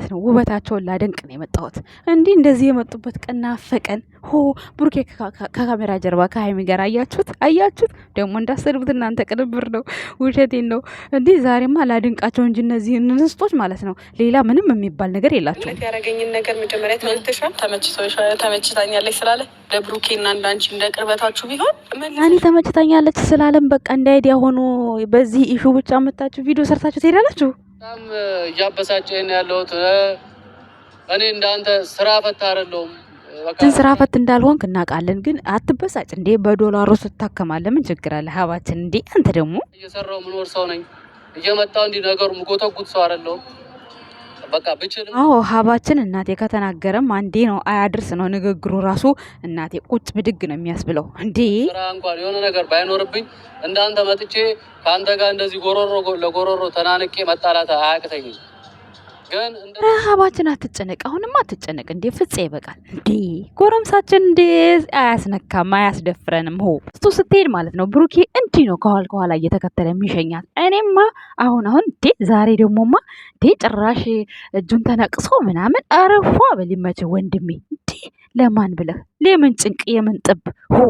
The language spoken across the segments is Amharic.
ማለት ነው ውበታቸውን ላደንቅ ነው የመጣሁት። እንዲህ እንደዚህ የመጡበት ቀን ናፈቀን። ሆ ብሩኬ ከካሜራ ጀርባ ከሀይሚ ጋር አያችሁት ደግሞ እንዳሰድቡት እናንተ ቅንብር ነው፣ ውሸቴን ነው። እንዲህ ዛሬማ ላድንቃቸው እንጂ እነዚህ እንስቶች ማለት ነው ሌላ ምንም የሚባል ነገር የላቸውም። ያረገኝን ነገር መጀመሪያ ተመልተሻል፣ ተመችታኛለች ስላለ ለብሩኬና እንዳንቺ እንደ ቅርበታችሁ ቢሆን እኔ ተመችታኛለች ስላለም በቃ እንደ አይዲያ ሆኖ በዚህ ኢሹ ብቻ መታችሁ ቪዲዮ ሰርታችሁ ትሄዳላችሁ። በጣም እያበሳጨኝ ያለሁት እኔ እንዳንተ ስራ ፈታ አይደለሁም። ስራ ፈት እንዳልሆንክ እናውቃለን፣ ግን አትበሳጭ እንዴ። በዶላሩ ትታከማለህ፣ ምን ችግር አለ? ሀባችን እንዴ አንተ ደግሞ እየሰራው ምኖር ሰው ነኝ። እየመጣው እንዲ ነገሩ ምጎተጉት ሰው አይደለሁም። በቃ ብችል ሀባችን እናቴ ከተናገረም አንዴ ነው አያድርስ ነው ንግግሩ ራሱ። እናቴ ቁጭ ብድግ ነው የሚያስብለው። እንዴ ስራ እንኳን የሆነ ነገር ባይኖርብኝ እንዳንተ መጥቼ ከአንተ ጋር እንደዚህ ጎሮሮ ለጎሮሮ ተናንቄ መጣላት አያቅተኝም። ግን ረሃባችን አትጨነቅ፣ አሁንማ አትጨነቅ እንዴ ፍፄ ይበቃል እንዴ። ጎረምሳችን እንዴ አያስነካም አያስደፍረንም። ሆ እሱ ስትሄድ ማለት ነው ብሩኬ እንዲህ ነው ከኋላ እየተከተለ የሚሸኛት። እኔማ አሁን እንዴ ዛሬ ደግሞማ እንዴ ጭራሽ እጁን ተነቅሶ ምናምን አረፏ በሊመች ወንድሜ እንዴ ለማን ብለህ ለምን ጭንቅ የምን ጥብ ሆ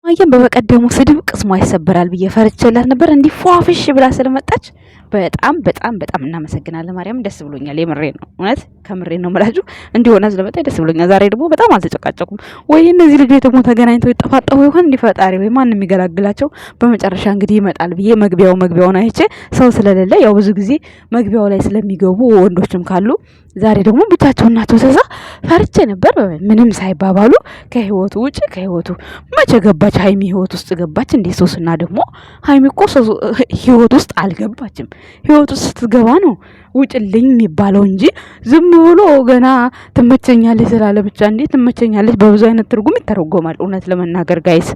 አየን። በበቀደሙ ስድብ ቅስሟ ይሰበራል ብዬ ፈርቼላት ነበር። እንዲህ ፏፍሽ ብላ ስለመጣች በጣም በጣም በጣም እናመሰግናለን። ማርያም ደስ ብሎኛል። የምሬ ነው፣ እውነት ከምሬ ነው የምላችሁ። እንዲሆነ ስለመጣ ደስ ብሎኛል። ዛሬ ደግሞ በጣም አልተጨቃጨቁም ወይ እነዚህ ልጆች ደግሞ ተገናኝተው ይጠፋጠፉ ይሆን? እንዲፈጣሪ ወይ ማን የሚገላግላቸው? በመጨረሻ እንግዲህ ይመጣል ብዬ መግቢያውን አይቼ ሰው ስለሌለ ያው ብዙ ጊዜ መግቢያው ላይ ስለሚገቡ ወንዶችም ካሉ ዛሬ ደግሞ ብቻቸውን ናቸው። ተዛ ፈርቼ ነበር። ምንም ሳይባባሉ ከህይወቱ ውጭ ከህይወቱ መቼ ገባች? ሀይሚ ህይወት ውስጥ ገባች እንዴ? ሶስና ደግሞ ሀይሚ እኮ ህይወት ውስጥ አልገባችም። ህይወት ውስጥ ስትገባ ነው ውጭልኝ የሚባለው እንጂ ዝም ብሎ ገና ትመቸኛለች ስላለ ብቻ እንዴ ትመቸኛለች በብዙ አይነት ትርጉም ይተረጎማል። እውነት ለመናገር ጋይስ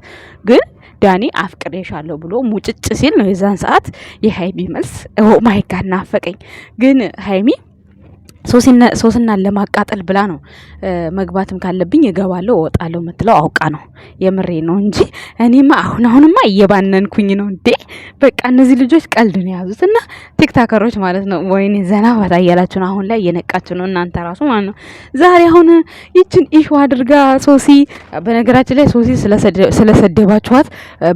ግን ዳኒ አፍቅሬሻለሁ ብሎ ሙጭጭ ሲል ነው የዛን ሰዓት የሀይሚ መልስ ኦ ማይ ጋድ ናፈቀኝ። ግን ሀይሚ ሶስናን ለማቃጠል ብላ ነው መግባትም ካለብኝ እገባለሁ እወጣለሁ የምትለው አውቃ ነው። የምሬ ነው እንጂ እኔማ አሁንማ እየባነንኩኝ ነው እንዴ። በቃ እነዚህ ልጆች ቀልድ ነው የያዙት እና ቲክታከሮች ማለት ነው። ወይኔ ዘና ፈታ እያላችሁ ነው። አሁን ላይ እየነቃችሁ ነው እናንተ ራሱ ማለት ነው። ዛሬ አሁን ይችን ኢሹ አድርጋ ሶሲ፣ በነገራችን ላይ ሶሲ ስለሰደባችኋት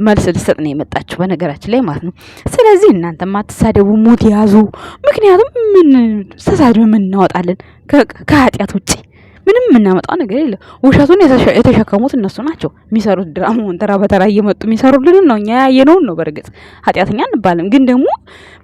መልስ ልሰጥ ነው የመጣችሁ በነገራችን ላይ ማለት ነው። ስለዚህ እናንተ ማትሳደቡ ሙት ያዙ። ምክንያቱም ምን ተሳድብ ምን እናወጣለን ከኃጢአት ውጪ ምንም የምናመጣው ነገር የለም። ውሸቱን የተሸከሙት እነሱ ናቸው። የሚሰሩት ድራማውን ተራ በተራ እየመጡ የሚሰሩልን ነው። እኛ ያየነውን ነው። በእርግጥ ኃጢአተኛ እንባልም፣ ግን ደግሞ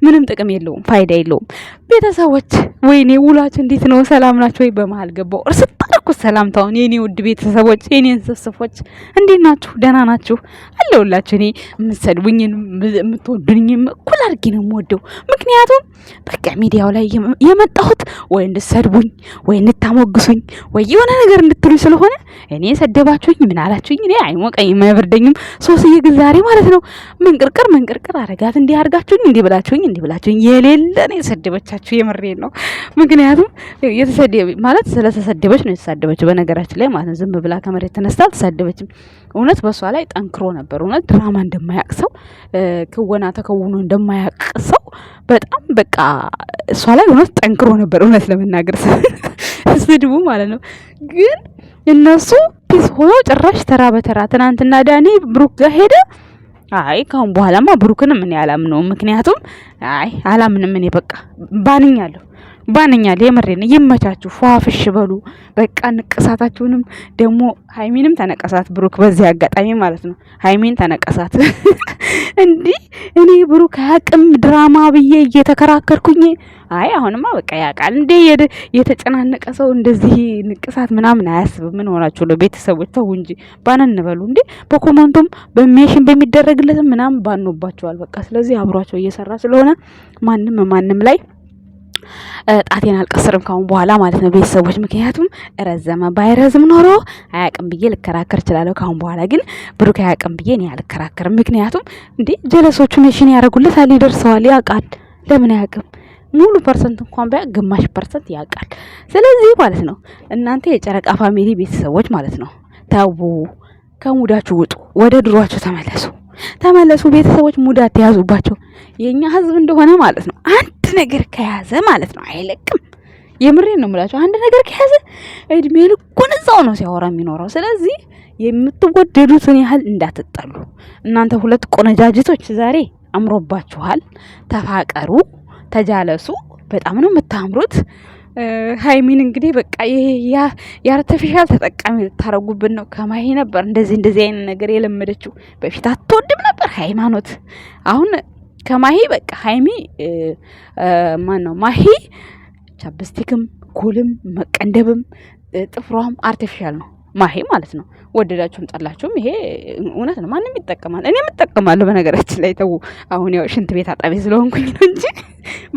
ምንም ጥቅም የለውም፣ ፋይዳ የለውም። ቤተሰቦች ወይኔ ውላችሁ እንዴት ነው? ሰላም ናችሁ ወይ? በመሀል ገባው እርስ ታረኩት ሰላምታውን። የኔ ውድ ቤተሰቦች፣ የኔ እንስስፎች እንዴት ናችሁ? ደህና ናችሁ? አለሁላችሁ። እኔ የምትሰድቡኝን የምትወዱኝም እኩል አድርጌ ነው የምወደው። ምክንያቱም በቃ ሚዲያው ላይ የመጣሁት ወይ እንድትሰድቡኝ ወይ እንድታሞግሱኝ ወይ የሆነ ነገር እንድትሉኝ ስለሆነ እኔ ሰደባችሁኝ ምን አላችሁኝ እኔ አይሞቀኝም አይበርደኝም። ሶስዬ ግን ዛሬ ማለት ነው መንቅርቅር አረጋት። እንዲህ አርጋችሁኝ እንዲህ ብላችሁኝ የሌለ ነው የሰደበቻችሁ። የምሬን ነው። ምክንያቱም የተሰደበ ማለት ስለተሰደበች ነው የተሳደበችው በነገራችን ላይ ማለት ነው። ዝም ብላ ከመሬት ተነስታ አልተሳደበችም። እውነት በሷ ላይ ጠንክሮ ነበር። እውነት ድራማ እንደማያቅ ሰው ክወና ተከውኖ እንደማያቅ ሰው በጣም በቃ እሷ ላይ እውነት ጠንክሮ ነበር። እውነት ለመናገር ስድቡ ማለት ነው። ግን እነሱ ፒስ ሆኖ ጭራሽ ተራ በተራ ትናንትና ዳኒ ብሩክ ጋር ሄደ። አይ ካሁን በኋላማ ብሩክንም እኔ አላምነውም። ምክንያቱም አይ አላምንም እኔ በቃ ባንኛለሁ። የምሬን ይመቻችሁ፣ ፏፍሽ በሉ በቃ። ንቅሳታችሁንም ደግሞ ሀይሚንም ተነቀሳት ብሩክ በዚህ አጋጣሚ ማለት ነው። ሀይሚን ተነቀሳት እንዲህ እኔ ብሩክ አያውቅም ድራማ ብዬ እየተከራከርኩኝ አይ አሁንማ በቃ ያውቃል እንዴ። የተጨናነቀ ሰው እንደዚህ ንቅሳት ምናምን አያስብም። ምን ሆናችሁ ነው ቤተሰቦች? ተው እንጂ ባነን በሉ እንዴ። በኮመንቱም በሚያሽን በሚደረግለትም ምናምን ባኖባቸዋል በቃ። ስለዚህ አብሯቸው እየሰራ ስለሆነ ማንም ላይ ጣቴን አልቀስርም ካሁን በኋላ ማለት ነው ቤተሰቦች። ምክንያቱም ረዘመ ባይረዝም ኖሮ አያውቅም ብዬ ልከራከር እችላለሁ። ካሁን በኋላ ግን ብሩክ አያውቅም ብዬ እኔ አልከራከርም። ምክንያቱም እንዴ ጀለሶቹ ሜሽን ያደርጉለታል፣ ይደርሰዋል፣ ያውቃል። ለምን አያውቅም? ሙሉ ፐርሰንት እንኳን ባያ ግማሽ ፐርሰንት ያውቃል። ስለዚህ ማለት ነው እናንተ የጨረቃ ፋሚሊ ቤተሰቦች ማለት ነው ታው ከሙዳችሁ ውጡ፣ ወደ ድሯችሁ ተመለሱ ቤተሰቦች። ሙዳት ተያዙባቸው። የኛ ህዝብ እንደሆነ ማለት ነው አንድ ነገር ከያዘ ማለት ነው አይለቅም። የምሬን ነው የምላችሁ። አንድ ነገር ከያዘ እድሜ ልኩን እዛው ነው ሲያወራ የሚኖረው። ስለዚህ የምትወደዱትን ያህል እንዳትጠሉ። እናንተ ሁለት ቆነጃጅቶች ዛሬ አምሮባችኋል። ተፋቀሩ፣ ተጃለሱ። በጣም ነው የምታምሩት። ሀይሚን እንግዲህ በቃ የአርቲፊሻል ተጠቃሚ ልታረጉብን ነው። ከማሂ ነበር እንደዚህ አይነት ነገር የለመደችው። በፊት አትወድም ነበር ሃይማኖት። አሁን ከማሂ በቃ ሀይሚ ማሂ ቻፕስቲክም ኩልም መቀንደብም ጥፍሯም አርቲፊሻል ነው ማሂ ማለት ነው። ወደዳችሁም ጠላችሁም ይሄ እውነት ነው። ማንም ይጠቀማል። እኔም እጠቀማለሁ በነገራችን ላይ ተው። አሁን ያው ሽንት ቤት አጣቢ ስለሆንኩኝ ነው እንጂ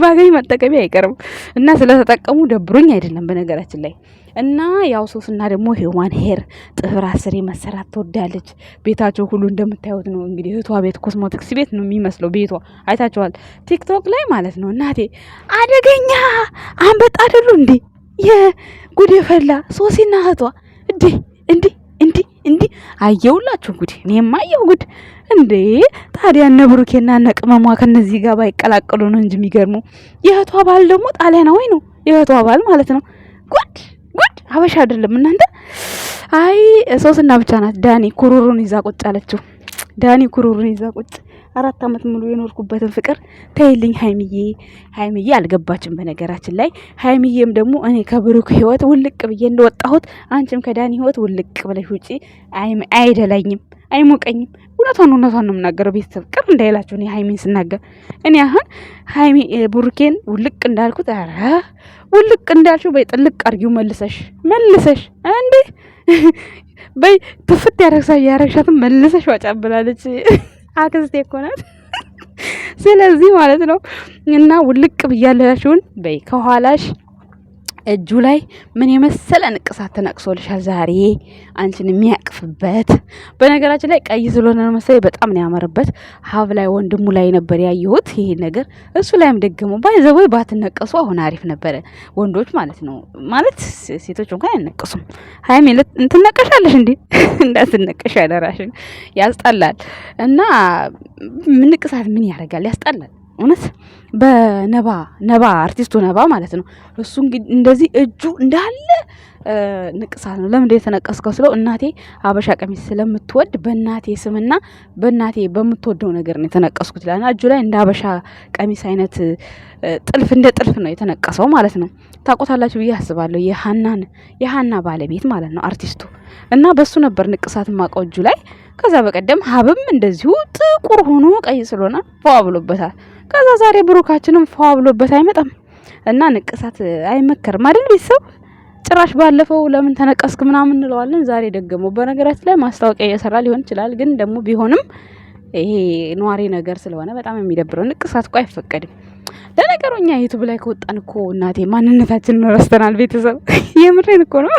ባገኝ መጠቀሚ አይቀርም። እና ስለተጠቀሙ ደብሮኝ አይደለም በነገራችን ላይ። እና ያው ሶስና ደግሞ ሂውማን ሄር ጥፍር አስሬ መሰራት ትወዳለች። ቤታቸው ሁሉ እንደምታዩት ነው እንግዲህ። እህቷ ቤት ኮስሞቲክስ ቤት ነው የሚመስለው ቤቷ። አይታችኋል ቲክቶክ ላይ ማለት ነው። እናቴ አደገኛ አንበጣ አይደሉ እንዴ? የጉድ የፈላ ሶሲና እህቷ እንዲ አየውላችሁ ጉድ። እኔም አየው ጉድ እንዴ። ታዲያ እነ ብሩኬና እነ ቅመሟ ከነዚህ ጋር ባይቀላቀሉ ነው እንጂ የሚገርሙ። የእህቷ ባል ደግሞ ጣሊያናዊ ነው። የእህቷ ባል ማለት ነው። ጉድ አበሻ አይደለም እናንተ። አይ ሶስና ብቻ ናት ዳኒ ኩሩሩን ይዛ ቁጭ አለችው። ዳኒ ኩሩሩን ይዛ ቁጭ 4 አመት ሙሉ የኖርኩበትን ፍቅር ተይልኝ ሀይሚዬ አልገባችም። በነገራችን ላይ ሀይሚዬም ደግሞ እኔ ከብሩክ ህይወት ውልቅ ብዬ እንደወጣሁት አንቺም ከዳኒ ህይወት ውልቅ ብለሽ ውጪ። አይደላኝም፣ አይሞቀኝም። እውነቷን ነው የምናገረው። ቤተሰብ ቅር እንዳይላችሁ እኔ ሀይሚን ስናገር። እኔ አሁን ሀይሚ ብሩኬን ውልቅ እንዳልኩት ውልቅ እንዳልሽው በይ ጥልቅ አርጊው መልሰሽ እንዴ በይ ትፍት ያረግሻትም መልሰሽ ዋጫብላለች። አክስቴ እኮ ናት። ስለዚህ ማለት ነው እና ውልቅ ብያለሽውን በይ ከኋላሽ እጁ ላይ ምን የመሰለ ንቅሳት ተነቅሶልሻል ዛሬ አንቺን የሚያቅፍበት። በነገራችን ላይ ቀይ ስለሆነ ነው መሰለኝ በጣም ነው ያመረበት። ሀብ ላይ ወንድሙ ላይ ነበር ያየሁት ይሄ ነገር። እሱ ላይም ደግሞ ባይዘወይ ባትነቀሱ አሁን አሪፍ ነበረ። ወንዶች ማለት ነው ማለት ሴቶች እንኳን አይነቀሱም። ሃይሜ እንትነቀሻለሽ እንዴ? እንዳትነቀሽ ያደራሽን። ያስጠላል። እና ንቅሳት ምን ያደርጋል? ያስጠላል እውነት። በነባ አርቲስቱ ነባ ማለት ነው። እሱ እንግዲህ እንደዚህ እጁ እንዳለ ንቅሳት ነው። ለምን የተነቀስከው ስለው እናቴ አበሻ ቀሚስ ስለምትወድ በእናቴ ስምና በእናቴ በምትወደው ነገር ነው የተነቀስኩት ይላል። እጁ ላይ እንደ አበሻ ቀሚስ አይነት ጥልፍ እንደ ጥልፍ ነው የተነቀሰው ማለት ነው። ታውቁታላችሁ ብዬ አስባለሁ። የሀና ባለቤት ማለት ነው አርቲስቱ። እና በሱ ነበር ንቅሳት ማቀው እጁ ላይ። ከዛ በቀደም ሀብም እንደዚሁ ጥቁር ሆኖ ቀይ ስለሆነ ፏ ብሎበታል። ከዛ ዛሬ ብሩካችንም ፏ ብሎበት አይመጣም። እና ንቅሳት አይመከርም አይደል ቤተሰብ? ጭራሽ ባለፈው ለምን ተነቀስክ ምናምን እንለዋለን። ዛሬ ደገመው። በነገራችን ላይ ማስታወቂያ እየሰራ ሊሆን ይችላል። ግን ደግሞ ቢሆንም ይሄ ነዋሪ ነገር ስለሆነ በጣም የሚደብረው። ንቅሳት እኮ አይፈቀድም። ለነገሩ እኛ ዩቲዩብ ላይ ከወጣን እኮ እናቴ ማንነታችንን ረስተናል ቤተሰብ። የምሬን እኮ ነው።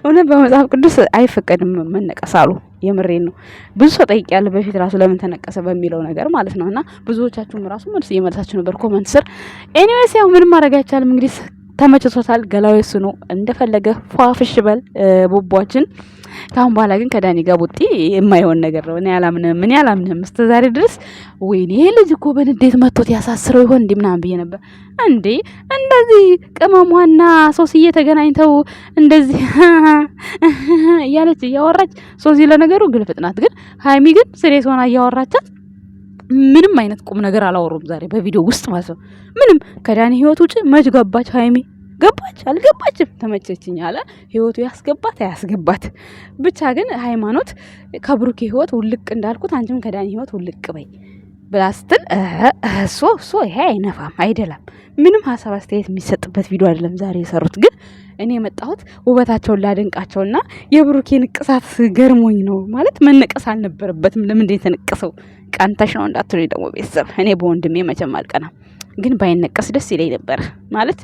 እውነት በመጽሐፍ ቅዱስ አይፈቀድም መነቀስ አሉ። የምሬን ነው። ብዙ ሰው ጠይቄያለሁ በፊት ራሱ ለምን ተነቀሰ በሚለው ነገር ማለት ነው። እና ብዙዎቻችሁም ራሱ መልስ እየመለሳችሁ ነበር ኮመንት ስር። ኤኒዌይስ ያው ምንም ማድረግ አይቻልም እንግዲህ ተመችቶታል። ገላው የሱ ነው። እንደፈለገ ፏፍሽ በል ቡቧችን። ካሁን በኋላ ግን ከዳኒ ጋር ቡጢ የማይሆን ነገር ነው። እኔ አላምንም እስከ ዛሬ ድረስ። ወይኔ ይሄ ልጅ እኮ በንዴት መጥቶት ያሳስረው ይሆን እንዴ ምናምን ብዬ ነበር። እንዴ እንደዚህ ቅመሟና ሶስዬ ተገናኝተው እንደዚህ እያለች እያወራች ሶሲ ለነገሩ ግልፍጥ ናት። ግን ሀይሚ ግን ስሬስ ሆና እያወራቻት ምንም አይነት ቁም ነገር አላወሩም ዛሬ በቪዲዮ ውስጥ ማለት ነው። ምንም ከዳኒ ህይወት ውጭ መች ገባች ሀይሚ? ገባች አልገባችም? ተመቸችኝ አለ ህይወቱ ያስገባት አያስገባት ብቻ። ግን ሃይማኖት ከብሩኬ ህይወት ውልቅ እንዳልኩት አንቺም ከዳኒ ህይወት ውልቅ በይ ብላ ስትል እሱ ይሄ አይነፋም አይደለም። ምንም ሀሳብ አስተያየት የሚሰጥበት ቪዲዮ አይደለም ዛሬ የሰሩት። ግን እኔ የመጣሁት ውበታቸውን ላደንቃቸውና የብሩኬ ንቅሳት ገርሞኝ ነው። ማለት መነቀስ አልነበረበትም። ለምንድን የተነቀሰው? ቀንተሽ ነው እንዳትሉኝ ደግሞ ቤተሰብ። እኔ በወንድሜ መቼም አልቀናም፣ ግን ባይነቀስ ደስ ይለኝ ነበር። ማለት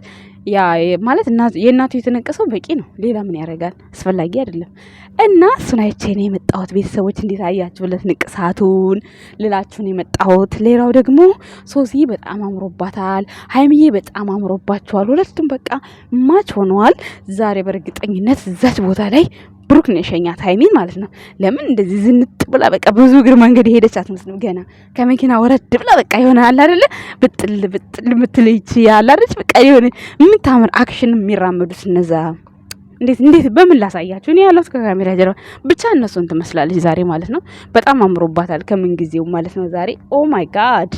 የእናቱ የተነቀሰው በቂ ነው። ሌላ ምን ያደርጋል? አስፈላጊ አይደለም። እና እሱን አይቼ ነው የመጣሁት። ቤተሰቦች እንዴት አያችሁለት ንቅሳቱን ልላችሁን የመጣሁት። ሌላው ደግሞ ሶሲ በጣም አምሮባታል፣ ሀይሚዬ በጣም አምሮባቸዋል። ሁለቱም በቃ ማች ሆነዋል ዛሬ። በእርግጠኝነት እዛች ቦታ ላይ ብሩክ ነው የሸኛት ሀይሚን ማለት ነው። ለምን እንደዚህ ዝንጥ ብላ በቃ ብዙ እግር መንገድ የሄደች አትመስልም። ገና ከመኪና ወረድ ብላ በቃ የሆነ አለ አይደለ ብጥል ምትልይች ያለ አይደል በቃ የሆነ የምታምር አክሽን የሚራመዱት እነዛ እንዴት በምን ላሳያችሁ? እኔ ያለሁት ከካሜራ ጀርባ ብቻ እነሱን ትመስላለች ዛሬ ማለት ነው። በጣም አምሮባታል ከምን ጊዜው ማለት ነው ዛሬ። ኦ ማይ ጋድ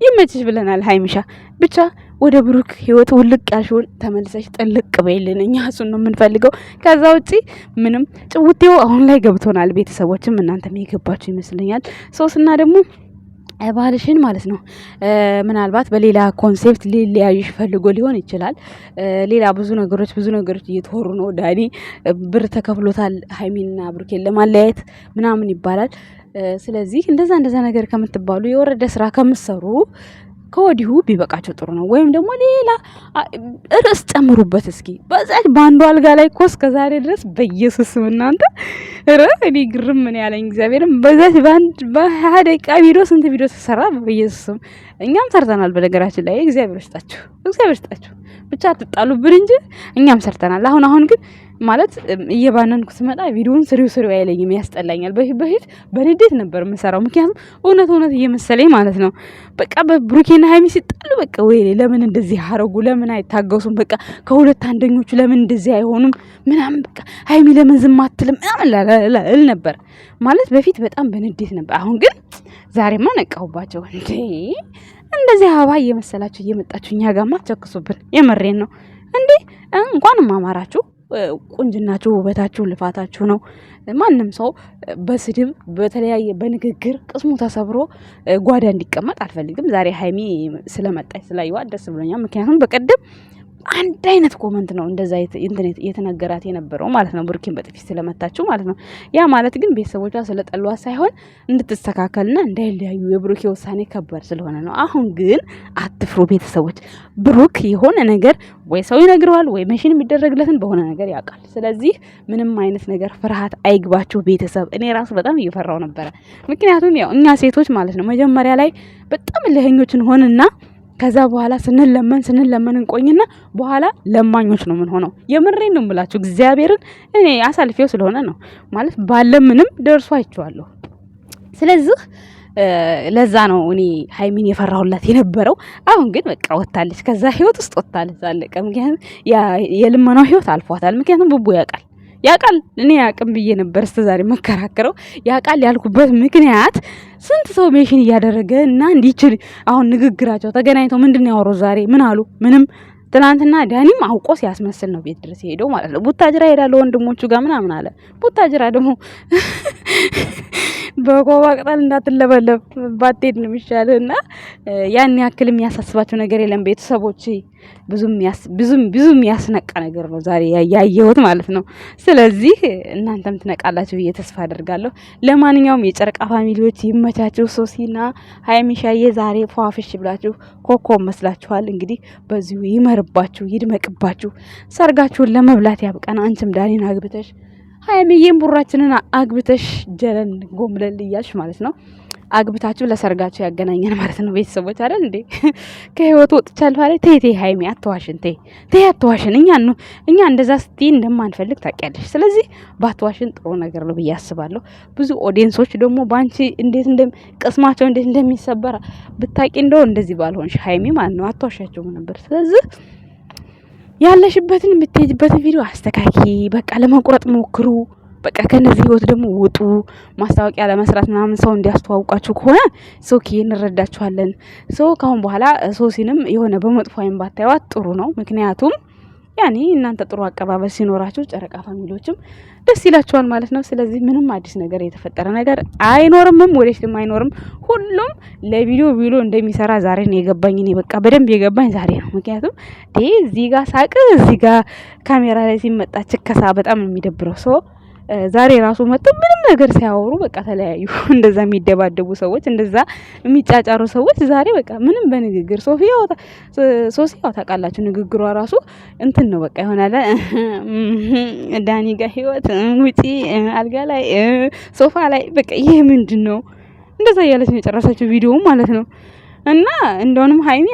ይመችሽ ብለናል ሀይሚሻ። ብቻ ወደ ብሩክ ህይወት ውልቅ ያልሽውን ተመልሰሽ ጥልቅ በይልን። እኛ እሱን ነው የምንፈልገው። ከዛ ውጪ ምንም ጭውቴው አሁን ላይ ገብቶናል። ቤተሰቦችም እናንተም የገባችሁ ይመስለኛል። ሶስና ደግሞ ባልሽን ማለት ነው ምናልባት በሌላ ኮንሴፕት ሊለያዩሽ ፈልጎ ሊሆን ይችላል። ሌላ ብዙ ነገሮች እየተወሩ ነው። ዳኒ ብር ተከፍሎታል ሀይሚንና ብሩኬን ለማለያየት ምናምን ይባላል። ስለዚህ እንደዛ ነገር ከምትባሉ የወረደ ስራ ከምትሰሩ ከወዲሁ ቢበቃቸው ጥሩ ነው። ወይም ደግሞ ሌላ ርዕስ ጨምሩበት እስኪ። በዛች በአንዱ አልጋ ላይ እኮ እስከ ዛሬ ድረስ በኢየሱስ እናንተ እኔ ግርም ምን ያለኝ እግዚአብሔርም በዛች በ20 ደቂቃ ቪዲዮ ስንት ቪዲዮ ተሰራ በኢየሱስ። እኛም ሰርተናል በነገራችን ላይ እግዚአብሔር ይስጣችሁ። ብቻ አትጣሉብን እንጂ እኛም ሰርተናል። አሁን ግን ማለት እየባነንኩ ስመጣ ቪዲዮውን ስሪው አይለኝም፣ ያስጠላኛል። በፊት በንዴት ነበር የምሰራው፣ ምክንያቱም እውነት እየመሰለኝ ማለት ነው። በቃ በብሩኬና ሀይሚ ሲጣሉ በቃ ወይ ለምን እንደዚህ አረጉ፣ ለምን አይታገሱም፣ በቃ ከሁለት አንደኞቹ ለምን እንደዚህ አይሆኑም ምናምን፣ በቃ ሀይሚ ለምን ዝም አትልም ምናምን እል ነበር ማለት በፊት በጣም በንዴት ነበር። አሁን ግን ዛሬማ ነቃሁባቸው። እንዴ እንደዚህ አበባ እየመሰላችሁ እየመጣችሁ እኛ ጋማ ቸክሱብን። የመሬን ነው እንዴ። እንኳንም አማራችሁ። ቁንጅናችሁ፣ ውበታችሁ፣ ልፋታችሁ ነው። ማንም ሰው በስድብ በተለያየ በንግግር ቅስሙ ተሰብሮ ጓዳ እንዲቀመጥ አልፈልግም። ዛሬ ሀይሚ ስለመጣች ስላየዋት ደስ ብሎኛል። ምክንያቱም በቀደም አንድ አይነት ኮመንት ነው እንደዛ የተነገራት የነበረው ማለት ነው። ብሩኬን በጥፊ ስለመታችሁ ማለት ነው። ያ ማለት ግን ቤተሰቦቿ ስለጠሏት ሳይሆን እንድትስተካከልና እንዳይለያዩ የብሩኬ ውሳኔ ከባድ ስለሆነ ነው። አሁን ግን አትፍሩ ቤተሰቦች። ብሩክ የሆነ ነገር ወይ ሰው ይነግረዋል ወይ መሽን የሚደረግለትን በሆነ ነገር ያውቃል። ስለዚህ ምንም አይነት ነገር ፍርሃት አይግባችሁ ቤተሰብ። እኔ ራሱ በጣም እየፈራው ነበረ። ምክንያቱም ያው እኛ ሴቶች ማለት ነው መጀመሪያ ላይ በጣም ለህኞችን ሆንና ከዛ በኋላ ስንለመን እንቆይና በኋላ ለማኞች ነው ምን ሆነው። የምሬን ነው የምላችሁ እግዚአብሔርን። እኔ አሳልፌው ስለሆነ ነው ማለት ባለምንም ደርሶ አይቼዋለሁ። ስለዚህ ለዛ ነው እኔ ሀይሚን የፈራሁላት የነበረው። አሁን ግን በቃ ወጣለች፣ ከዛ ህይወት ውስጥ ወጣለች፣ አለቀ። ምክንያቱም የልመናው ህይወት አልፏታል። ምክንያቱም ቡቡ ያውቃል እኔ ያቅም ብዬ ነበር እስከዛሬ መከራከረው። ያውቃል ያልኩበት ምክንያት ስንት ሰው ሜሽን እያደረገ እና እንዲችል አሁን ንግግራቸው ተገናኝተው ምንድነው ያወራው ዛሬ? ምን አሉ? ምንም። ትናንትና ዳኒም አውቆ ሲያስመስል ነው ቤት ድረስ ሄደው ማለት ነው። ቡታጅራ ሄዳለሁ ወንድሞቹ ጋር ምናምን አለ። ቡታጅራ ደግሞ በኮባ ቅጠል እንዳትለበለብ ባትሄድ ነው የሚሻለው። እና ያን ያክል የሚያሳስባቸው ነገር የለም ቤተሰቦች። ብዙም ያስነቃ ነገር ነው ዛሬ ያየሁት ማለት ነው። ስለዚህ እናንተም ትነቃላችሁ ብዬ ተስፋ አደርጋለሁ። ለማንኛውም የጨረቃ ፋሚሊዎች ይመቻችሁ። ሶሲና ሀይሚሻዬ ዛሬ ፏፍሽ ብላችሁ ኮኮብ መስላችኋል። እንግዲህ በዚሁ ይመርባችሁ፣ ይድመቅባችሁ፣ ሰርጋችሁን ለመብላት ያብቃን። አንቺም ዳኒን አግብተሽ ሀይሚዬን ቡራችንን አግብተሽ ጀለን ጎምለል እያልሽ ማለት ነው አግብታችሁ ለሰርጋችሁ ያገናኘን ማለት ነው። ቤተሰቦች አይደል እንዴ? ከህይወት ወጥቻለሁ አለ። ተይ ሀይሚ አትዋሽን፣ ተይ አትዋሽን። እኛ እንደዛ ስትይ እንደማንፈልግ ታውቂያለሽ። ስለዚህ ባትዋሽን ጥሩ ነገር ነው ብዬ አስባለሁ። ብዙ ኦዲየንሶች ደግሞ ባንቺ እንዴት ቅስማቸው እንዴት እንደሚሰበር ብታቂ እንደው እንደዚህ ባልሆንሽ ሀይሚ ማለት ነው አትዋሻቸውም ነበር። ስለዚህ ያለሽበትን የምትሄጅበትን ቪዲዮ አስተካኪ። በቃ ለመቁረጥ ሞክሩ። በቃ ከነዚህ ህይወት ደግሞ ውጡ። ማስታወቂያ ለመስራት ምናምን ሰው እንዲያስተዋውቃችሁ ከሆነ ሶኪ እንረዳችኋለን። ካሁን በኋላ ሶሲንም የሆነ በመጥፎ አይን ባታዩት ጥሩ ነው። ምክንያቱም ያኔ እናንተ ጥሩ አቀባበል ሲኖራችሁ ጨረቃ ፋሚሊዎችም ደስ ይላችኋል ማለት ነው። ስለዚህ ምንም አዲስ ነገር የተፈጠረ ነገር አይኖርምም፣ ወደፊትም አይኖርም። ሁሉም ለቪዲዮ እንደሚሰራ ዛሬ ነው የገባኝ። እኔ በቃ በደንብ የገባኝ ዛሬ ነው። ምክንያቱም እዚህ ጋር ሳቅ፣ እዚህ ጋር ካሜራ ላይ ሲመጣ ችከሳ በጣም የሚደብረው ሰው ዛሬ ራሱ መጥተው ምንም ነገር ሲያወሩ በቃ ተለያዩ። እንደዛ የሚደባደቡ ሰዎች፣ እንደዛ የሚጫጫሩ ሰዎች ዛሬ በቃ ምንም በንግግር ሶፊያ ታውቃላችሁ፣ ንግግሯ ራሱ እንትን ነው በቃ ይሆናል። ዳኒ ጋር ህይወት ውጪ አልጋ ላይ ሶፋ ላይ በቃ ይሄ ምንድን ነው? እንደዛ እያለች ነው የጨረሰችው ቪዲዮ ማለት ነው። እና እንደውንም ሀይሚ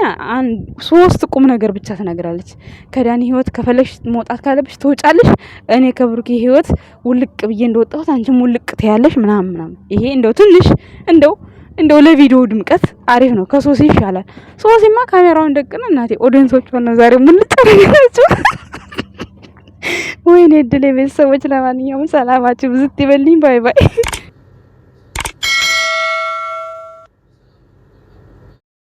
ሶስት ቁም ነገር ብቻ ትነግራለች። ከዳኒ ህይወት ከፈለግሽ መውጣት ካለብሽ ትወጫለሽ፣ እኔ ከብሩኬ ህይወት ውልቅ ብዬ እንደወጣሁት አንቺም ውልቅ ትያለሽ ምናምን። ይሄ እንደው ትንሽ እንደው ለቪዲዮ ድምቀት አሪፍ ነው። ከሶሲ ይሻላል። ሶሲማ ካሜራውን ደቅና እናቴ ኦዲየንሶች ሆነ ዛሬ ሙልጭ አረጋችሁ። ወይኔ እድሌ ቤተሰቦች፣ ለማንኛውም ሰላማችሁ ብዝት ይበልኝ። ባይ ባይ።